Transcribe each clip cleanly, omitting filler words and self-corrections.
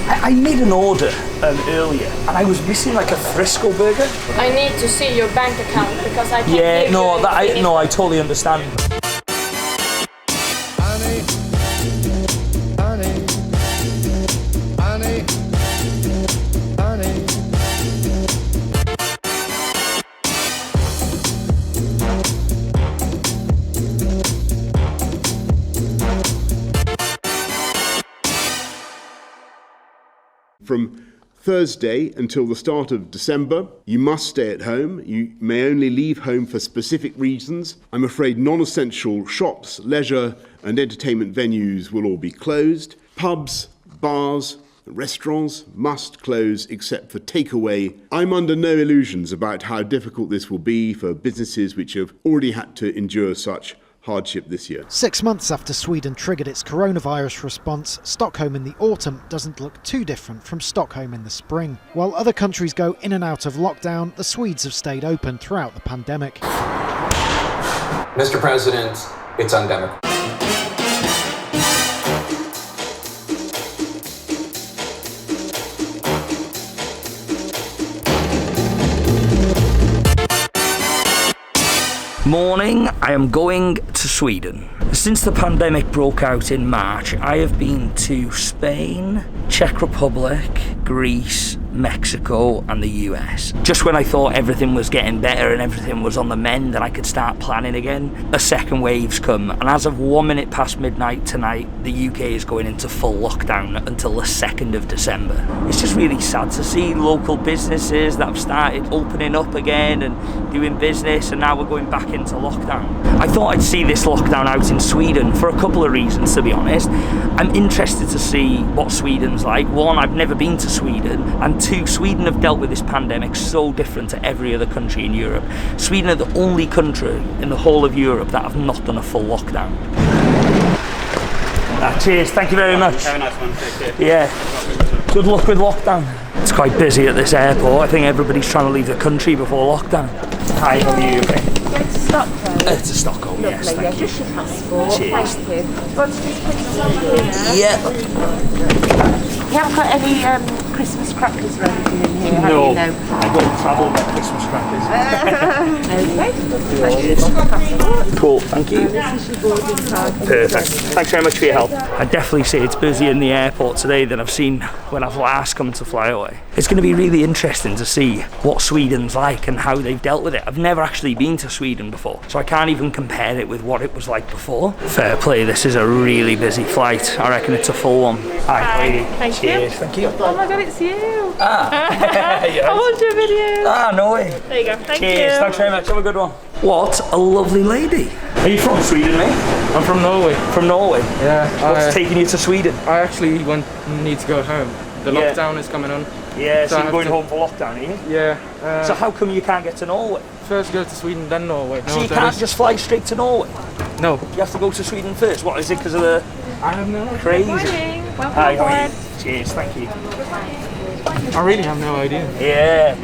I made an order earlier and I was missing like a Frisco burger. I need to see your bank account because I can't Yeah, no, I totally understand. From Thursday until the start of December, you must stay at home. You may only leave home for specific reasons. I'm afraid non-essential shops, leisure and entertainment venues will all be closed. Pubs, bars, restaurants must close except for takeaway. I'm under no illusions about how difficult this will be for businesses which have already had to endure such hardship this year. 6 months after Sweden triggered its coronavirus response, Stockholm in the autumn doesn't look too different from Stockholm in the spring. While other countries go in and out of lockdown, the Swedes have stayed open throughout the pandemic. Mr. President, it's undemocratic. Morning, I am going to Sweden. Since the pandemic broke out in March, I have been to Spain, Czech Republic, Greece, Mexico and the US. Just when I thought everything was getting better and everything was on the mend and I could start planning again, a second wave's come, and as of 1 minute past midnight tonight, the UK is going into full lockdown until the 2nd of December. It's just really sad to see local businesses that have started opening up again and doing business, and now we're going back into lockdown. I thought I'd see this lockdown out in Sweden for a couple of reasons, to be honest. I'm interested to see what Sweden's like. One, I've never been to Sweden, and two, Sweden have dealt with this pandemic so different to every other country in Europe. Sweden are the only country in the whole of Europe that have not done a full lockdown. Cheers, thank you very much. Have a nice one, take care. Yeah, good luck with lockdown. It's quite busy at this airport. I think everybody's trying to leave the country before lockdown. Hi, how are you? Okay. Going to Stockholm? To Stockholm, Lovely, yes, thank you. Just your passport. Cheers. Thank you. Want to just put some Yeah. You haven't got any Christmas crackers or anything in here, have No, you? No. I don't travel with Christmas crackers. Okay. Passport. Cool, thank you. This is your boarding card. Perfect. Thanks very much for your help. I'd definitely say it's busier in the airport today than I've seen when I've last come to fly away. It's going to be really interesting to see what Sweden's like and how they've dealt with it. I've never actually been to Sweden before, so I can't even compare it with what it was like before. Fair play, this is a really busy flight. I reckon it's a full one. Hi, lady. Thank Cheers. you. Thank you. Oh my god, it's you. Yes. I want your video. No way. There you go. Thank Cheers. you. Thanks very much. Have a good one. What a lovely lady. Are you from Sweden, mate? I'm from Norway. From Norway? Yeah. What's taking you to Sweden? I actually need to go home. The lockdown is coming on. Yeah, so I you're have going to- home for lockdown, are you? Yeah. So how come you can't get to Norway? First go to Sweden, then Norway. So you can't just fly straight to Norway? No. You have to go to Sweden first? What, is it because of the... I have no idea. Crazy. Morning. Welcome Hi, how are aboard. you? Cheers, thank you. I really have no idea. Yeah.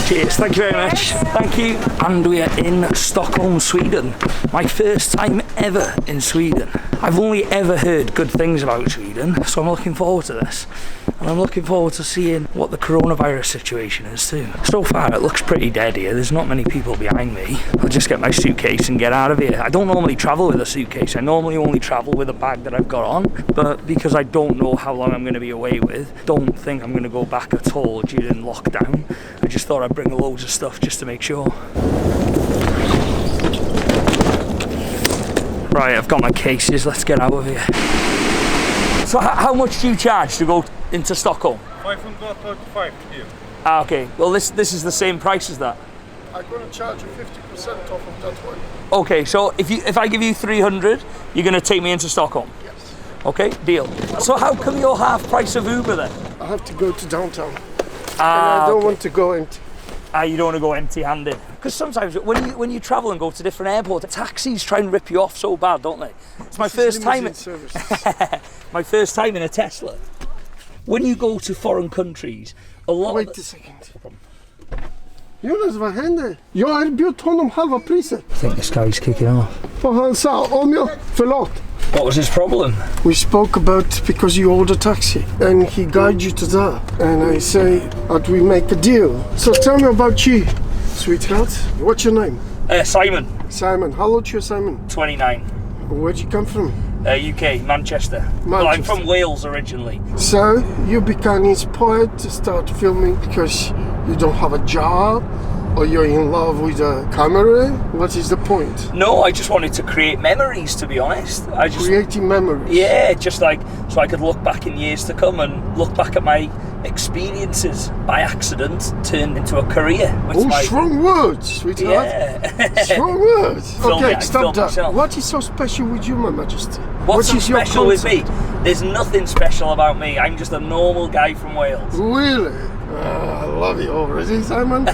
Cheers, thank you very much. Thank you. And we are in Stockholm, Sweden. My first time ever in Sweden. I've only ever heard good things about Sweden, so I'm looking forward to this. And I'm looking forward to seeing what the coronavirus situation is too. So far it looks pretty dead here. There's not many people behind me. I'll just get my suitcase and get out of here. I don't normally travel with a suitcase. I normally only travel with a bag that I've got on. But because I don't know how long I'm going to be away with, don't think I'm going to go back at all during lockdown. I just thought I'd bring loads of stuff just to make sure. Right, I've got my cases. Let's get out of here. So how much do you charge to go into Stockholm? 535 to you. Ah, okay. Well, this is the same price as that. I'm going to charge you 50% off of that one. Okay, so if I give you 300, you're going to take me into Stockholm? Yes. Okay, deal. So how come you're half price of Uber then? I have to go to downtown. Ah, and I don't okay. want to go empty. You don't want to go empty-handed. Because sometimes when you travel and go to different airports, taxis try and rip you off so bad, don't they? It's my first time. Services. My first time in a Tesla. when you go to foreign countries, a lot Wait a second. Jonas, vad händer? Jag erbjöd honom halva priset. I think this guy's kicking off. För han sa, om jag, förlåt. What was his problem? We spoke about because you ordered a taxi and he guided you to that. And I say that we make a deal. So tell me about you, sweetheart. What's your name? Simon. Simon. How old are you, Simon? 29. Where'd you come from? UK, Manchester. Well, I'm from Wales originally. So you become inspired to start filming because you don't have a job or you're in love with a camera? What is the point? No, I just wanted to create memories, to be honest. Creating memories? Yeah, just like so I could look back in years to come and look back at my experiences by accident turned into a career. Strong words, sweetheart. Yeah. Strong words. Okay, stop that. Myself. What is so special with you, My Majesty? What's so your special with me? concept? There's nothing special about me. I'm just a normal guy from Wales. Really? I love you already, Simon.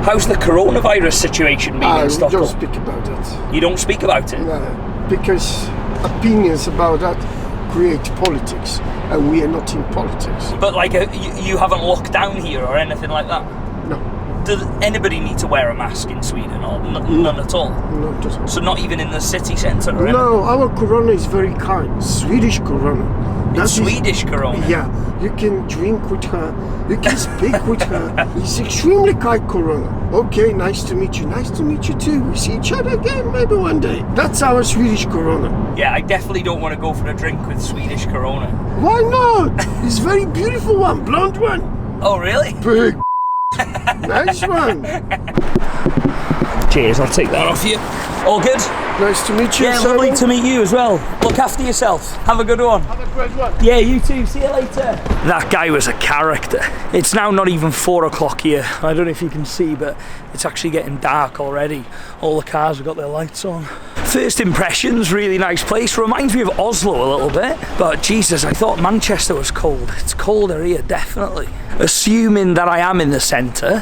How's the coronavirus situation been in Stockholm? I don't speak about it. You don't speak about it? No, because opinions about that create politics, and we are not in politics. But like, you haven't locked down here or anything like that? No. Does anybody need to wear a mask in Sweden or none at all? No, just So not even in the city centre or anything? No, our corona is very kind. Swedish corona. Swedish corona? Yeah, you can drink with her, you can speak with her. It's extremely kind corona. Okay, nice to meet you. Nice to meet you too. We see each other again maybe one day. That's our Swedish corona. Yeah, I definitely don't want to go for a drink with Swedish corona. Why not? It's a very beautiful one, blonde one. Oh, really? Big nice one. Cheers, I'll take that off you. All good? Nice to meet you, Yeah, Simon. lovely to meet you as well. Look after yourself. Have a good one. Have a great one. Yeah, you too. See you later. That guy was a character. It's now not even 4 o'clock here. I don't know if you can see, but it's actually getting dark already. All the cars have got their lights on. First impressions, really nice place. Reminds me of Oslo a little bit. But Jesus, I thought Manchester was cold. It's colder here, definitely. Assuming that I am in the centre,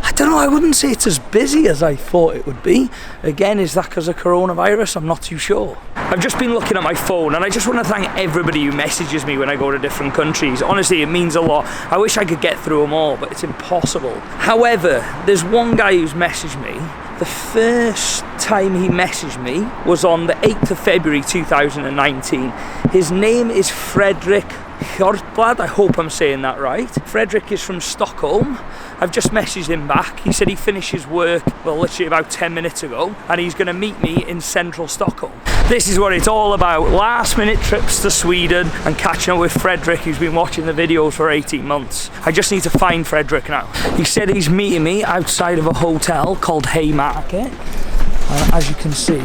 I don't know, I wouldn't say it's as busy as I thought it would be. Again, is that because of coronavirus? I'm not too sure. I've just been looking at my phone and I just want to thank everybody who messages me when I go to different countries. Honestly, it means a lot. I wish I could get through them all, but it's impossible. However, there's one guy who's messaged me. The first time he messaged me was on the 8th of February 2019. His name is Fredrik Hjortblad, I hope I'm saying that right. Fredrik is from Stockholm. I've just messaged him back. He said he finishes work, well, literally about 10 minutes ago, and he's going to meet me in central Stockholm. This is what it's all about. Last minute trips to Sweden and catching up with Fredrik, who's been watching the videos for 18 months. I just need to find Fredrik now. He said he's meeting me outside of a hotel called Haymarket. As you can see,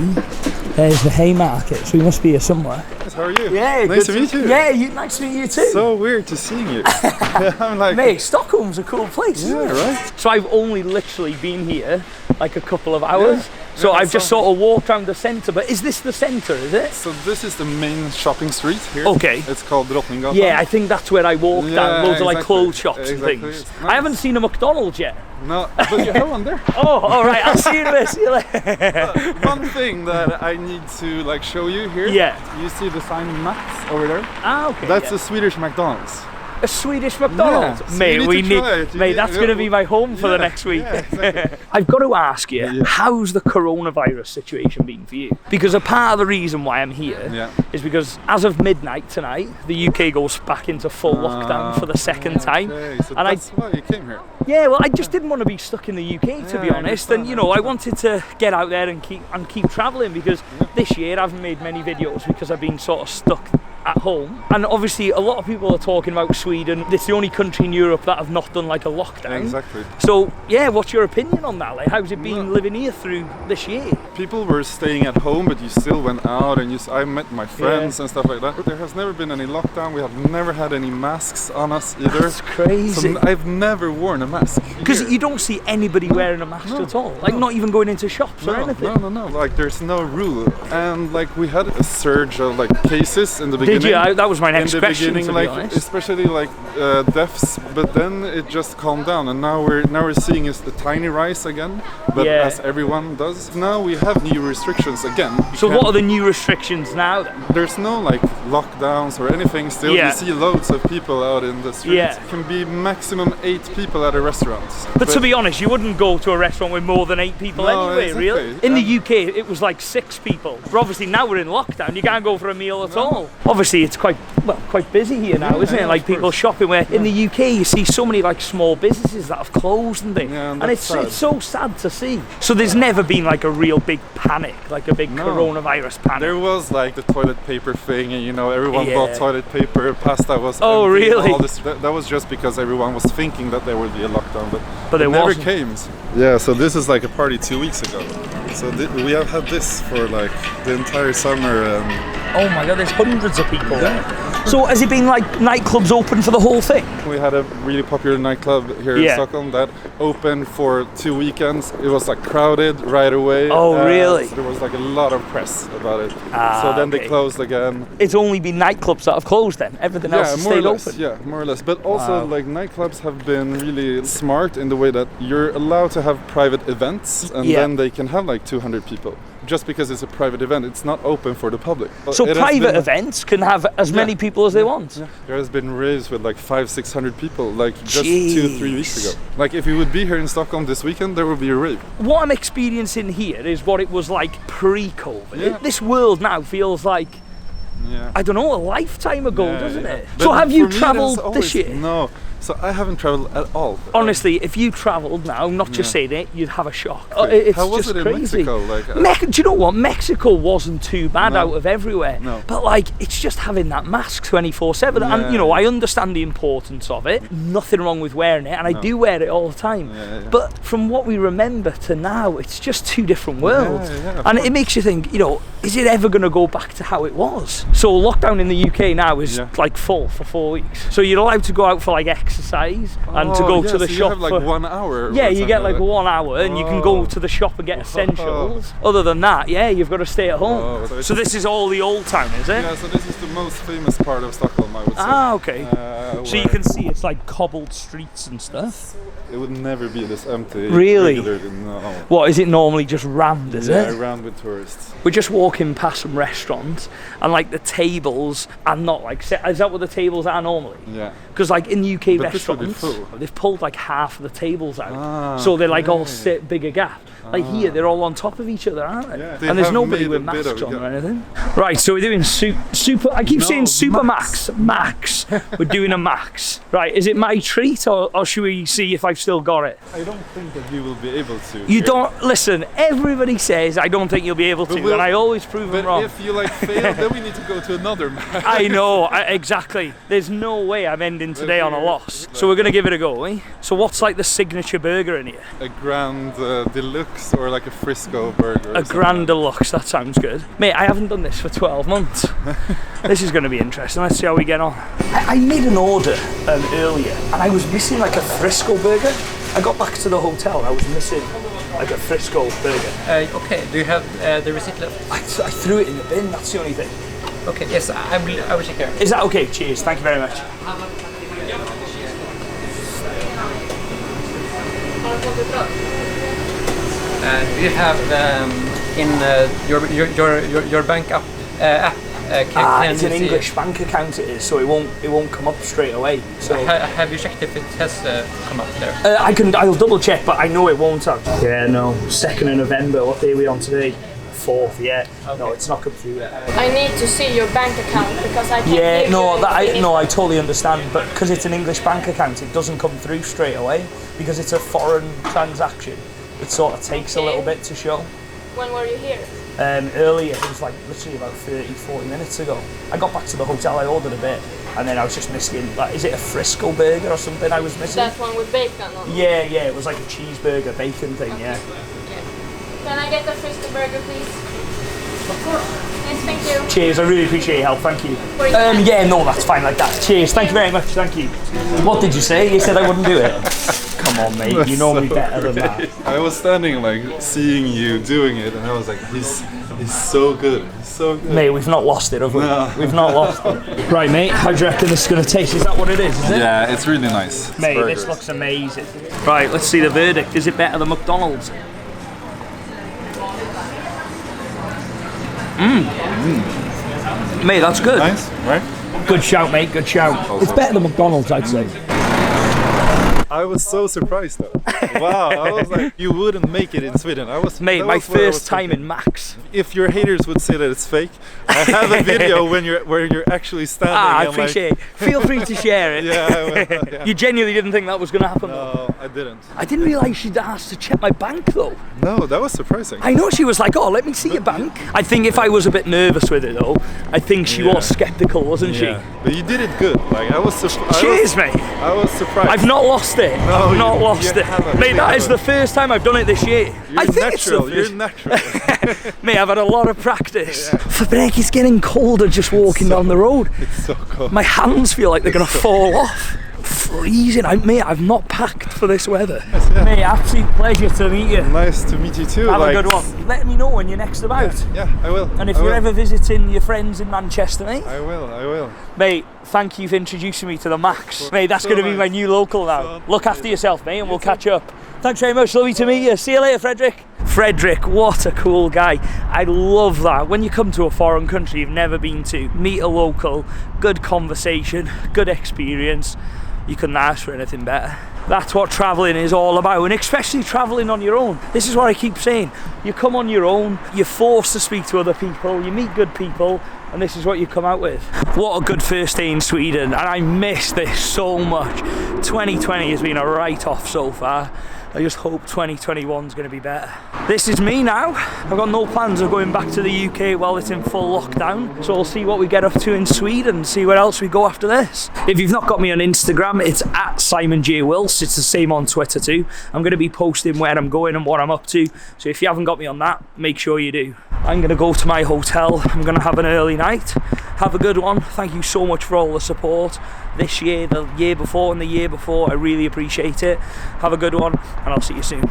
there's the Haymarket, so he must be here somewhere. How are you? Yeah, nice to meet you. Yeah, nice to meet you too. So weird to seeing you. I'm like, mate, Stockholm's a cool place. Yeah, isn't it? right. So I've only literally been here like a couple of hours. So I've just sort of walked around the centre. But is this the centre? Is it? So this is the main shopping street here. Okay. It's called Drottninggatan. Yeah, I think that's where I walked down. Loads of like clothes shops and things. Nice. I haven't seen a McDonald's yet. No, but you have one there. Oh, all right. I'll see you in a bit. See you later. One thing that I need to like show you here. Yeah. You see the sign Max over there? Ah, okay. That's a Swedish McDonald's. A Swedish McDonald's? Yeah, so mate, we need to try it. Mate, that's going to be my home for the next week. Yeah, exactly. I've got to ask you, how's the coronavirus situation been for you? Because a part of the reason why I'm here is because as of midnight tonight, the UK goes back into full lockdown for the second time. So and that's why you came here. Yeah, well, I just didn't want to be stuck in the UK, to be honest. And you know, I wanted to get out there and keep travelling because this year I haven't made many videos because I've been sort of stuck at home. And obviously a lot of people are talking about Sweden. It's the only country in Europe that have not done like a lockdown. Exactly. So yeah, what's your opinion on that? Like, how's it been living here through this year? People were staying at home, but you still went out and I met my friends and stuff like that. There has never been any lockdown. We have never had any masks on us either. That's crazy. So I've never worn a mask. Because you don't see anybody wearing a mask at all. Like not even going into shops or anything. No. Like there's no rule. And like we had a surge of like cases in the beginning. Did you? That was my next question. In the beginning, like especially like deaths, but then it just calmed down, and now we're seeing is the tiny rise again. But as everyone does, now we have new restrictions again. So what are the new restrictions now then? There's no like lockdowns or anything. Still, you see loads of people out in the streets. Yeah. It can be maximum 8 people at a restaurant. But to be honest, you wouldn't go to a restaurant with more than 8 people anyway, exactly. really. In the UK, it was like 6 people. But obviously now we're in lockdown, you can't go for a meal at all. Obviously it's quite busy here now, isn't it? Like people shopping, where in the UK you see so many like small businesses that have closed and things. Yeah, and it's so sad to see. So there's never been like a real big panic, like a big coronavirus panic. There was like the toilet paper thing, and everyone bought toilet paper, pasta was empty, really? All this, that was just because everyone was thinking that there would be a lockdown, but it never wasn't. came. Yeah, so this is like a party 2 weeks ago. So we have had this for like the entire summer. Oh my god, there's hundreds of people. So has it been like nightclubs open for the whole thing? We had a really popular nightclub here in Stockholm that opened for 2 weekends. It was like crowded right away. Oh really? So there was like a lot of press about it. So then they closed again. It's only been nightclubs that have closed then? Everything else has stayed open? Yeah, more or less. But also like nightclubs have been really smart in the way that you're allowed to have private events, and then they can have like 200 people. Just because it's a private event, it's not open for the public. So private events can have as many people as they want? Yeah. There has been raves with like 500-600 people, like just 2-3 weeks ago. Like if you would be here in Stockholm this weekend, there would be a rave. What I'm experiencing here is what it was like pre-COVID. Yeah. This world now feels like, I don't know, a lifetime ago, doesn't it? But so have you travelled this year? No. So I haven't travelled at all. Honestly, if you travelled now, not just saying it, you'd have a shock. It's How was just it in crazy. Mexico? Do you know what? Mexico wasn't too bad out of everywhere. No. But like, it's just having that mask 24/7, and I understand the importance of it. Nothing wrong with wearing it, and I do wear it all the time. But from what we remember to now, it's just two different worlds, and it makes you think. Is it ever going to go back to how it was? So lockdown in the UK now is like full for 4 weeks. So you're allowed to go out for like exercise and to go to the so shop. You have like 1 hour. Yeah, you get like 1 hour, and you can go to the shop and get essentials. Other than that, you've got to stay at home. So this is all the old town, is it? Yeah, so this is the most famous part of Stockholm, I would say. Ah, okay. So you can see it's like cobbled streets and stuff. It would never be this empty. Really? No. What, is it normally just rammed, is it? Yeah, rammed with tourists. We're just walking past some restaurants, and like the tables are not like set. Is that what the tables are normally? Yeah. Because like in UK But restaurants, they've pulled like half of the tables out. So they're like all sit bigger gap. Like here, they're all on top of each other, aren't they? Yeah, and there's nobody with masks on or anything. Right, so we're doing super. I keep saying super max. We're doing a max. Right, is it my treat, or should we see if I've still got it? I don't think that you will be able to. You don't listen. Everybody says I don't think you'll be able to, and I always prove them wrong. But if you like fail, then we need to go to another max. I know, exactly. There's no way I'm ending today on a loss. So we're gonna give it a go, eh? So what's like the signature burger in here? A Grand Deluxe, or like a Frisco burger. A Grand Deluxe, that sounds good. Mate, I haven't done this for 12 months. This is going to be interesting. Let's see how we get on. I made an order earlier, and I was missing like a Frisco burger. I got back to the hotel and I was missing like a Frisco burger. Okay, do you have the receipt left? I threw it in the bin, that's the only thing. Okay, yes, I will take care of it. Is that okay? Cheers, thank you very much. Do you have in your bank app? It's an English bank account. It is, so it won't come up straight away. So have you checked if it has come up there? I'll double check, but I know it won't have. Yeah, no. 2nd of November. What day are we on today? 4th. Yeah. Okay. No, it's not come through yet. I need to see your bank account because I can't. Yeah, I totally understand, but because it's an English bank account, it doesn't come through straight away because it's a foreign transaction. It sort of takes a little bit to show. When were you here? Earlier, it was like literally about 30-40 minutes ago. I got back to the hotel, I ordered a bit, and then I was just missing, like, is it a Frisco burger or something I was missing? That one with bacon on it? Yeah, it was like a cheeseburger bacon thing, yeah. Can I get the Frisco burger, please? Of course. Yes, thank you. Cheers, I really appreciate your help, thank you. Yeah, no, that's fine like that. Cheers, thank you very much, thank you. What did you say? You said I wouldn't do it? Come on, mate, you know me better than that. I was standing like seeing you doing it, and I was like, he's so good. He's so good. Mate, we've not lost it, have we? No. We've not lost it. Right, mate, how do you reckon this is going to taste? Is that what it is it? Yeah, it's really nice. It's mate, burgers. this looks amazing. Right, let's see the verdict. Is it better than McDonald's? Mate, that's good. Nice, right? Good shout, mate, good shout. It's better than McDonald's, I'd say. I was so surprised though. Wow, I was like, you wouldn't make it in Sweden. Mate, my first time in Max. If your haters would say that it's fake, I have a video where you're actually standing. I appreciate it. Feel free to share it. Yeah, I will, yeah. You genuinely didn't think that was going to happen? No, I didn't. I didn't realise she'd asked to check my bank though. No, that was surprising. I know, she was like, oh, let me see your bank. I think if I was a bit nervous with it though, I think she was sceptical, wasn't she? But you did it good. Like, I was surprised. Cheers, mate. I was surprised. I've not lost it. No, I've not lost it. Mate, that is the first time I've done it this year. I think natural. it's You're natural. Mate, I've had a lot of practice. For break, it's getting colder just walking down the road. It's so cold. My hands feel like they're going to fall off. Freezing. Mate, I've not packed for this weather. Yes, yeah. Mate, absolute pleasure to meet you. Nice to meet you too. Have a good one. Let me know when you're next about. Yeah, I will. And if you're ever visiting your friends in Manchester, mate. I will. Mate, thank you for introducing me to the Max. Mate, that's going to be my new local now. Look after yourself, mate, and we'll catch up. Thanks very much. Lovely to meet you. See you later, Frederick. Frederick, what a cool guy. I love that. When you come to a foreign country you've never been to, meet a local, good conversation, good experience. You couldn't ask for anything better. That's what travelling is all about, and especially travelling on your own. This is what I keep saying. You come on your own, you're forced to speak to other people, you meet good people, and this is what you come out with. What a good first day in Sweden, and I miss this so much. 2020 has been a write-off so far. I just hope 2021 is going to be better. This is me now. I've got no plans of going back to the UK while it's in full lockdown. So we'll see what we get up to in Sweden, see where else we go after this. If you've not got me on Instagram, it's at Simon J. Wills. It's the same on Twitter too. I'm going to be posting where I'm going and what I'm up to. So if you haven't got me on that, make sure you do. I'm going to go to my hotel. I'm going to have an early night. Have a good one. Thank you so much for all the support this year, the year before and the year before. I really appreciate it. Have a good one, and I'll see you soon.